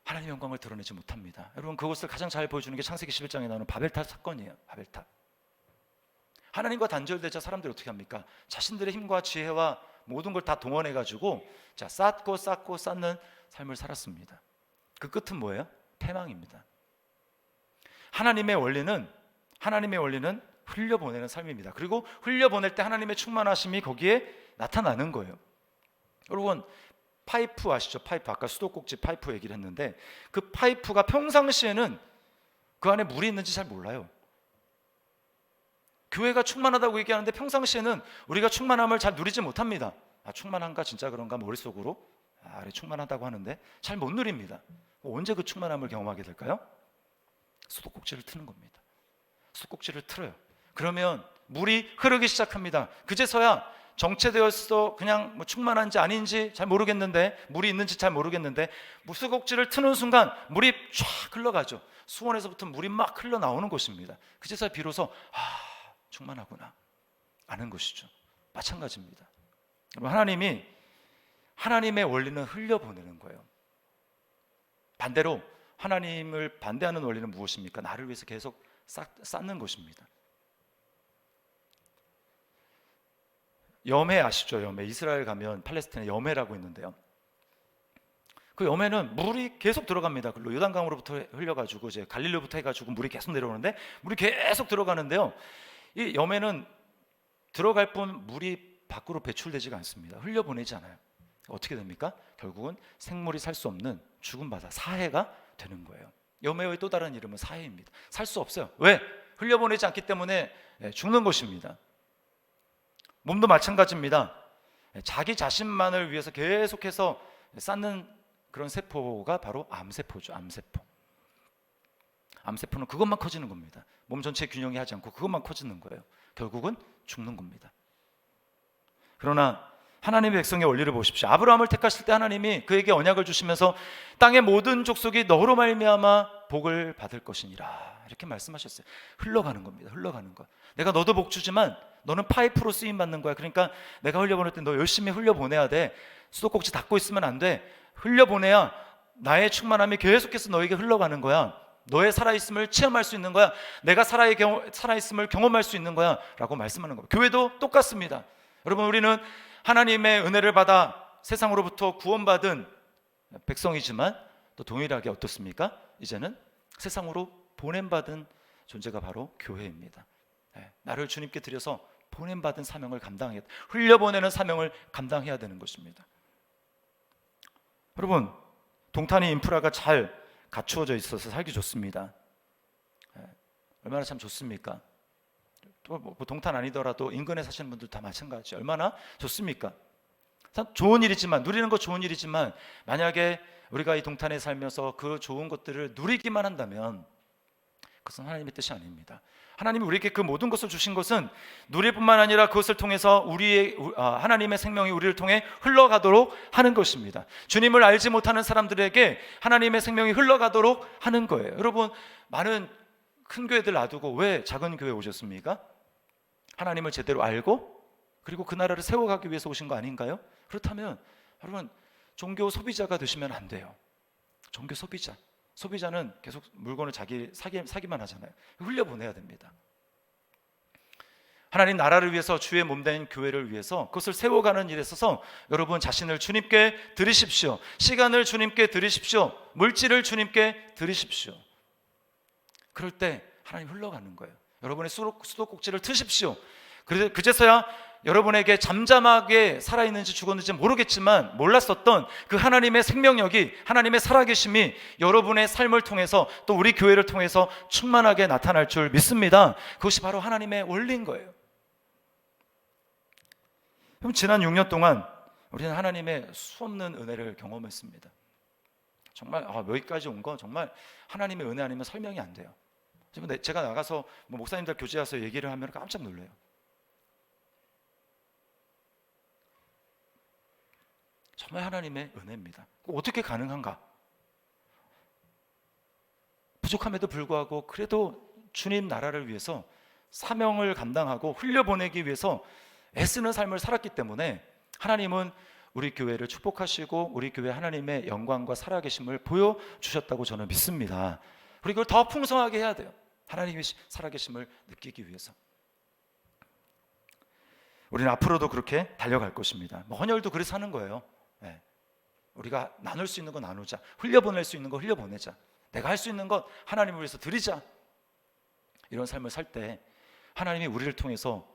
하나님의 영광을 드러내지 못합니다. 여러분, 그것을 가장 잘 보여주는 게 창세기 11장에 나오는 바벨탑 사건이에요. 바벨탑. 하나님과 단절되자 사람들이 어떻게 합니까? 자신들의 힘과 지혜와 모든 걸 다 동원해가지고 쌓고 쌓는 삶을 살았습니다. 그 끝은 뭐예요? 패망입니다. 하나님의 원리는 흘려보내는 삶입니다. 그리고 흘려보낼 때 하나님의 충만하심이 거기에 나타나는 거예요. 여러분, 파이프 아시죠? 파이프, 아까 수도꼭지 파이프 얘기를 했는데 그 파이프가 평상시에는 그 안에 물이 있는지 잘 몰라요. 교회가 충만하다고 얘기하는데 평상시에는 우리가 충만함을 잘 누리지 못합니다. 충만한가 진짜 그런가 머릿속으로 그래, 충만하다고 하는데 잘 못 누립니다. 언제 그 충만함을 경험하게 될까요? 수도꼭지를 트는 겁니다. 수도꼭지를 틀어요. 그러면 물이 흐르기 시작합니다. 그제서야 정체되어서 그냥 충만한지 아닌지 잘 모르겠는데, 물이 있는지 잘 모르겠는데 수도꼭지를 트는 순간 물이 쫙 흘러가죠. 수원에서부터 물이 막 흘러나오는 것입니다. 그제서야 비로소 충만하구나 아는 것이죠. 마찬가지입니다. 하나님의 원리는 흘려보내는 거예요. 반대로 하나님을 반대하는 원리는 무엇입니까? 나를 위해서 계속 쌓는 것입니다. 염해 아시죠? 염해. 이스라엘 가면 팔레스타인에 염해라고 있는데요. 그 염해는 물이 계속 들어갑니다. 그 요단강으로부터 흘려가지고 이제 갈릴리로부터 해가지고 물이 계속 내려오는데 물이 계속 들어가는데요. 이 염해는 들어갈 뿐 물이 밖으로 배출되지가 않습니다. 흘려보내지 않아요. 어떻게 됩니까? 결국은 생물이 살 수 없는 죽은 바다, 사해가 되는 거예요. 염해의 또 다른 이름은 사해입니다. 살 수 없어요. 왜? 흘려보내지 않기 때문에 죽는 것입니다. 몸도 마찬가지입니다. 자기 자신만을 위해서 계속해서 쌓는 그런 세포가 바로 암세포죠. 암세포. 암세포는 그것만 커지는 겁니다. 몸 전체 균형이 하지 않고 그것만 커지는 거예요. 결국은 죽는 겁니다. 그러나 하나님의 백성의 원리를 보십시오. 아브라함을 택하실 때 하나님이 그에게 언약을 주시면서 땅의 모든 족속이 너로 말미암아 복을 받을 것이니라 이렇게 말씀하셨어요. 흘러가는 겁니다. 흘러가는 거. 내가 너도 복 주지만 너는 파이프로 쓰임 받는 거야. 그러니까 내가 흘려보낼 때 너 열심히 흘려보내야 돼. 수도꼭지 닫고 있으면 안 돼. 흘려보내야 나의 충만함이 계속해서 너에게 흘러가는 거야. 너의 살아있음을 체험할 수 있는 거야. 내가 살아있음을 경험할 수 있는 거야 라고 말씀하는 거예요. 교회도 똑같습니다. 여러분, 우리는 하나님의 은혜를 받아 세상으로부터 구원받은 백성이지만 또 동일하게 어떻습니까? 이제는 세상으로 보냄받은 존재가 바로 교회입니다. 나를 주님께 드려서 보냄받은 사명을 감당해야, 흘려보내는 사명을 감당해야 되는 것입니다. 여러분, 동탄이 인프라가 잘 갖추어져 있어서 살기 좋습니다. 얼마나 참 좋습니까? 또 뭐 동탄 아니더라도 인근에 사시는 분들 다 마찬가지. 얼마나 좋습니까? 참 좋은 일이지만, 누리는 거 좋은 일이지만 만약에 우리가 이 동탄에 살면서 그 좋은 것들을 누리기만 한다면 그것은 하나님의 뜻이 아닙니다. 하나님이 우리에게 그 모든 것을 주신 것은 누릴 뿐만 아니라 그것을 통해서 하나님의 생명이 우리를 통해 흘러가도록 하는 것입니다. 주님을 알지 못하는 사람들에게 하나님의 생명이 흘러가도록 하는 거예요. 여러분, 많은 큰 교회들 놔두고 왜 작은 교회에 오셨습니까? 하나님을 제대로 알고 그리고 그 나라를 세워가기 위해서 오신 거 아닌가요? 그렇다면 여러분, 종교 소비자가 되시면 안 돼요. 종교 소비자는 계속 물건을 사기만 하잖아요. 흘려보내야 됩니다. 하나님 나라를 위해서 주의 몸된 교회를 위해서 그것을 세워가는 일에 있어서 여러분 자신을 주님께 드리십시오. 시간을 주님께 드리십시오. 물질을 주님께 드리십시오. 그럴 때 하나님 흘러가는 거예요. 여러분의 수도꼭지를 트십시오. 그제서야 여러분에게 잠잠하게 살아있는지 죽었는지 모르겠지만 몰랐었던 그 하나님의 생명력이, 하나님의 살아계심이 여러분의 삶을 통해서 또 우리 교회를 통해서 충만하게 나타날 줄 믿습니다. 그것이 바로 하나님의 원리인 거예요. 그럼 지난 6년 동안 우리는 하나님의 수없는 은혜를 경험했습니다. 정말 여기까지 온 건 정말 하나님의 은혜 아니면 설명이 안 돼요. 제가 나가서 목사님들 교제 와서 얘기를 하면 깜짝 놀라요. 정말 하나님의 은혜입니다. 어떻게 가능한가? 부족함에도 불구하고 그래도 주님 나라를 위해서 사명을 감당하고 흘려보내기 위해서 애쓰는 삶을 살았기 때문에 하나님은 우리 교회를 축복하시고 우리 교회 하나님의 영광과 살아계심을 보여주셨다고 저는 믿습니다. 그리고 그걸 더 풍성하게 해야 돼요. 하나님의 살아계심을 느끼기 위해서. 우리는 앞으로도 그렇게 달려갈 것입니다. 헌혈도 그래서 하는 거예요. 우리가 나눌 수 있는 거 나누자, 흘려보낼 수 있는 거 흘려보내자, 내가 할 수 있는 것 하나님을 위해서 드리자. 이런 삶을 살 때 하나님이 우리를 통해서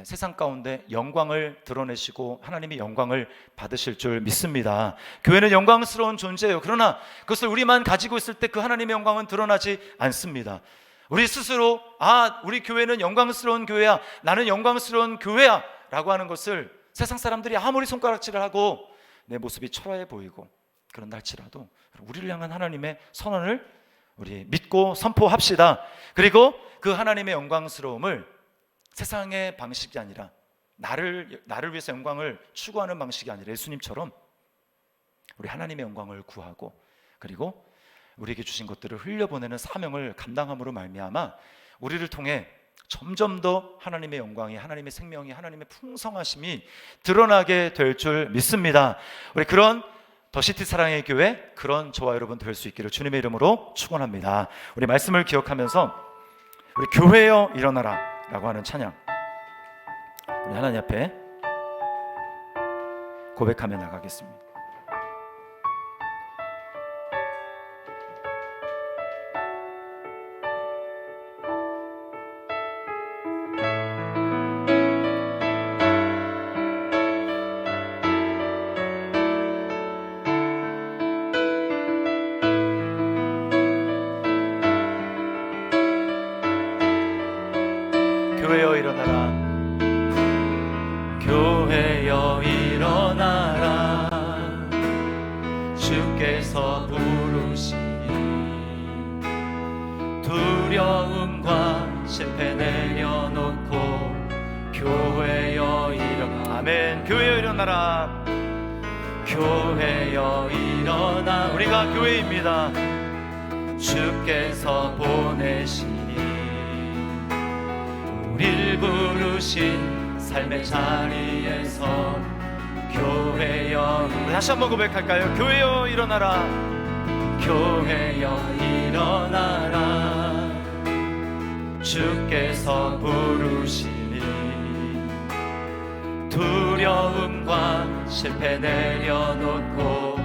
세상 가운데 영광을 드러내시고 하나님이 영광을 받으실 줄 믿습니다. 교회는 영광스러운 존재예요. 그러나 그것을 우리만 가지고 있을 때 그 하나님의 영광은 드러나지 않습니다. 우리 스스로 우리 교회는 영광스러운 교회야, 나는 영광스러운 교회야 라고 하는 것을 세상 사람들이 아무리 손가락질을 하고 내 모습이 초라해 보이고 그런다 할지라도 우리를 향한 하나님의 선언을 우리 믿고 선포합시다. 그리고 그 하나님의 영광스러움을 세상의 방식이 아니라 나를 위해서 영광을 추구하는 방식이 아니라 예수님처럼 우리 하나님의 영광을 구하고 그리고 우리에게 주신 것들을 흘려보내는 사명을 감당함으로 말미암아 우리를 통해 점점 더 하나님의 영광이, 하나님의 생명이, 하나님의 풍성하심이 드러나게 될 줄 믿습니다. 우리 그런 더시티 사랑의 교회, 그런 저와 여러분 될 수 있기를 주님의 이름으로 축원합니다. 우리 말씀을 기억하면서 우리 교회여 일어나라 라고 하는 찬양 우리 하나님 앞에 고백하며 나가겠습니다. 교회여 일어나라. 교회여 일어나라. 주께서 부르시니 두려움과 실패 내려놓고 교회여 일어나. 아멘. 교회여 일어나라. 교회여 일어나. 우리가 교회입니다. 주께서 보내시니 우릴 부르신 삶의 자리에서 교회여. 다시 한번 고백할까요? 교회여 일어나라. 교회여 일어나라. 주께서 부르시니 두려움과 실패 내려놓고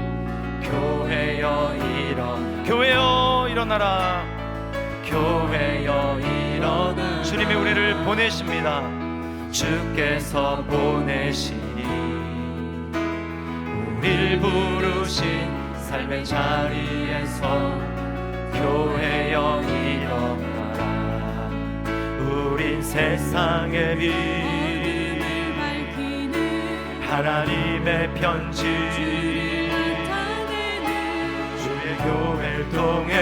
교회여 일어나. 교회여 일어나라. 교회여 일어나. 주님이 우리를 보내십니다. 주께서 보내시니 우릴 부르신 삶의 자리에서 교회여 일어나라. 우린 세상의 빛 하나님의 편지 주의 교회를 통해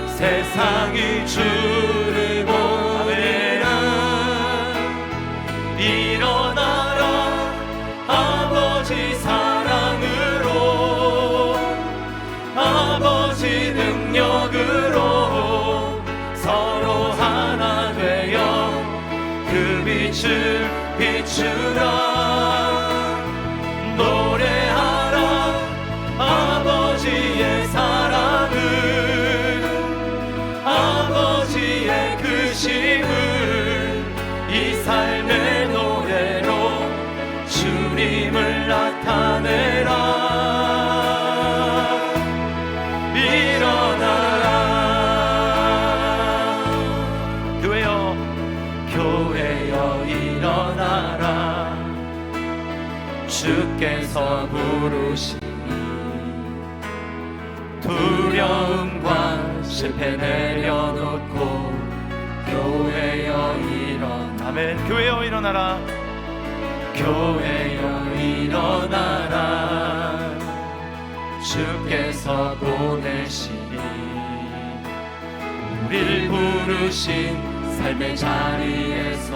세상이 주를 보리라. 일어나라. 아버지 사랑으로 아버지 능력으로 서로 하나 되어 그 빛을 비추라. 노래하라. 아버지의 사랑을 아버지의 크심을 이 삶의 노래로 주님을 나타내라. 일어나라. 교회여 교회여 일어나라. 주께서 부르시니 두려움과 실패 내려놓고 교회여 일어나. 아멘. 교회여 일어나라. 교회여 일어나라. 주께서 보내시니 우릴 부르신 삶의 자리에서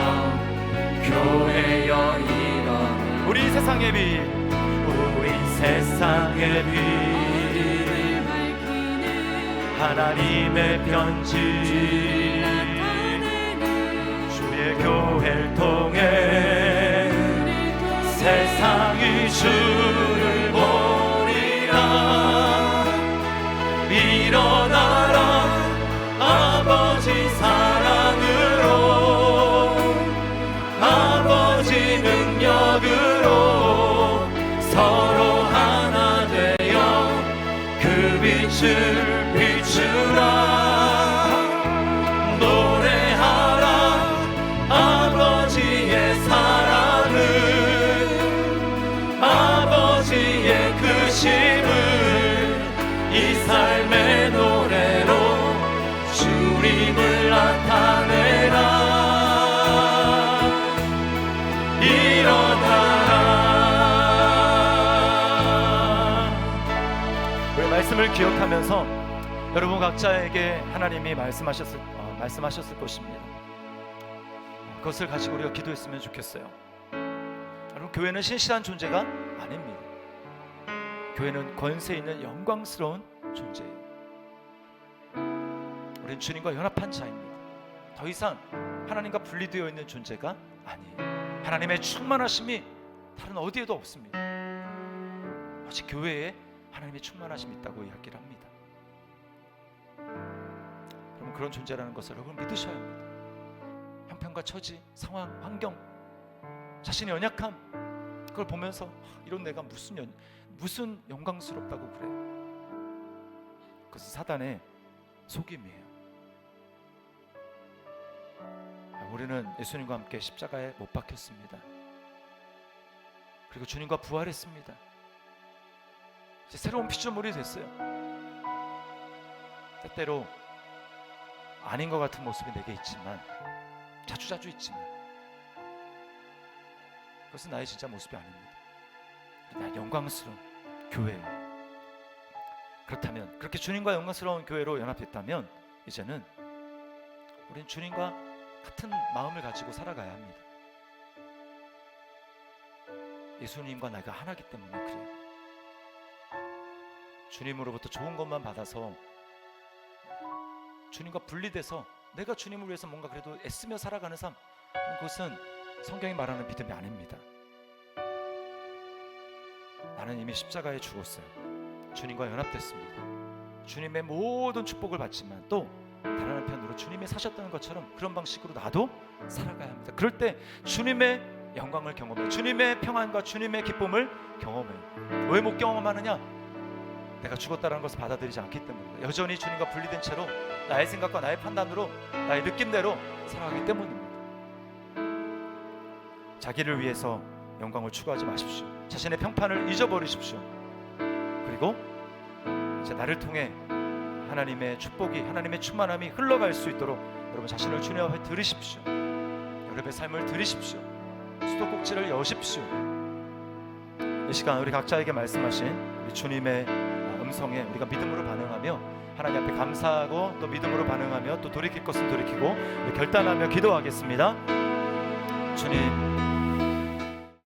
교회여 일어나. 우리 세상의 빛 우리 세상의 빛 하나님의 편지 주의 교회를 통해 세상이 주를 보리라. 일어나라. 아버지 사랑으로 아버지 능력으로 서로 하나 되어 그 빛을 비추라. 노래하라. 아버지의 사랑을 아버지의 크심을 이 삶의 노래로 주님을 나타내라. 일어나라. 우리 말씀을 기억하면서 여러분 각자에게 하나님이 말씀하셨을 것입니다. 그것을 가지고 우리가 기도했으면 좋겠어요. 여러분, 교회는 신실한 존재가 아닙니다. 교회는 권세 있는 영광스러운 존재예요. 우리는 주님과 연합한 자입니다. 더 이상 하나님과 분리되어 있는 존재가 아니에요. 하나님의 충만하심이 다른 어디에도 없습니다. 오직 교회에 하나님의 충만하심이 있다고 이야기를 합니다. 여러분, 그런 존재라는 것을 여러분 믿으셔야 합니다. 형편과 처지, 상황, 환경, 자신의 연약함, 그걸 보면서 이런 내가 무슨 영광스럽다고 그래. 그것은 사단의 속임이에요. 우리는 예수님과 함께 십자가에 못 박혔습니다. 그리고 주님과 부활했습니다. 이제 새로운 피조물이 됐어요. 때때로 아닌 것 같은 모습이 내게 있지만, 자주자주 있지만, 그것은 나의 진짜 모습이 아닙니다. 나 영광스러운 교회예요. 그렇다면, 그렇게 주님과 영광스러운 교회로 연합됐다면 이제는 우리는 주님과 같은 마음을 가지고 살아가야 합니다. 예수님과 내가 하나이기 때문에 그래요. 주님으로부터 좋은 것만 받아서 주님과 분리돼서 내가 주님을 위해서 뭔가 그래도 애쓰며 살아가는 삶, 그것은 성경이 말하는 믿음이 아닙니다. 나는 이미 십자가에 죽었어요. 주님과 연합됐습니다. 주님의 모든 축복을 받지만 또 다른 한편으로 주님이 사셨던 것처럼 그런 방식으로 나도 살아가야 합니다. 그럴 때 주님의 영광을 경험해요. 주님의 평안과 주님의 기쁨을 경험해요. 왜 못 경험하느냐? 내가 죽었다는 것을 받아들이지 않기 때문입니다. 여전히 주님과 분리된 채로 나의 생각과 나의 판단으로, 나의 느낌대로 살아가기 때문입니다. 자기를 위해서 영광을 추구하지 마십시오. 자신의 평판을 잊어버리십시오. 그리고 이제 나를 통해 하나님의 축복이, 하나님의 충만함이 흘러갈 수 있도록 여러분 자신을 주님 앞에 드리십시오. 여러분의 삶을 드리십시오. 수도꼭지를 여십시오. 이 시간 우리 각자에게 말씀하신 우리 주님의 음성에 우리가 믿음으로 반응하며 하나님 앞에 감사하고 또 믿음으로 반응하며 또 돌이킬 것은 돌이키고 결단하며 기도하겠습니다. 주님,